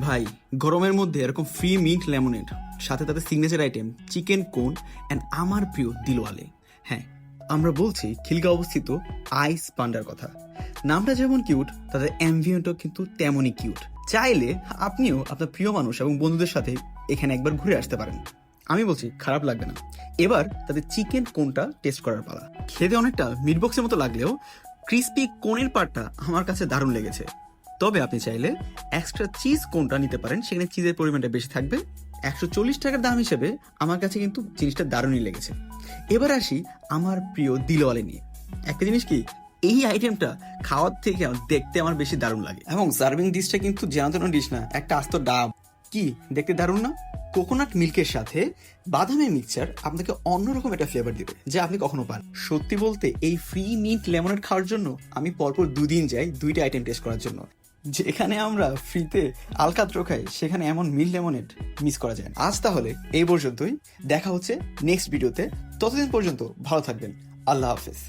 ভাই, গরমের মধ্যে এরকম ফ্রি মিন্ট লেমনেড, সাথে তাদের সিগনেচার আইটেম চিকেন কোন অ্যান্ড আমার প্রিয় দিলওয়ালে। হ্যাঁ, আমরা বলছি খিলগাঁও অবস্থিত আইস পান্ডার কথা। নামটা যেমন কিউট, তাদের অ্যাম্বিয়েন্টও কিন্তু তেমনই কিউট। চাইলে আপনিও আপনার প্রিয় মানুষ এবং বন্ধুদের সাথে এখানে একবার ঘুরে আসতে পারেন। আমি বলছি খারাপ লাগবে না। এবার তাদের চিকেন কোনটা টেস্ট করার পালা। খেতে অনেকটা মিট বক্সের মতো লাগলেও ক্রিস্পি কোনের পার্টটা আমার কাছে দারুণ লেগেছে। তবে আপনি চাইলে এক্সট্রা চিজ কোনটা নিতে পারেন, সেখানে চিজের পরিমাণটা বেশি থাকবে। 140 টাকার দাম হিসেবে আমার কাছে কিন্তু জিনিসটা দারুণই লেগেছে। এবার আসি আমার প্রিয় দিলওয়ালে নিয়ে। একটা জিনিস কি, এই আইটেমটা খাওয়ার থেকে দেখতে আমার বেশি দারুণ লাগে, এবং সার্ভিং ডিশটা কিন্তু যেন তেন ডিশ না, একটা আস্ত ডাব। কি দেখতে দারুণ না? কোকোনাট মিল্কের সাথে বাদামের মিক্সচার আপনাকে অন্যরকম একটা ফ্লেভার দিবে যা আপনি কখনো পান। সত্যি বলতে এই ফ্রি মিন্ট লেমনেড খাওয়ার জন্য আমি পরপর 2 দিন যাই 2টা আইটেম টেস্ট করার জন্য। যেখানে আমরা ফ্রিতে আলকাত্রো খাই, সেখানে এমন মিল্ট লেমনেড মিস করা যায় না। আজ তাহলে এই পর্যন্তই, দেখা হচ্ছে নেক্সট ভিডিওতে। ততদিন পর্যন্ত ভালো থাকবেন। আল্লাহ হাফেজ।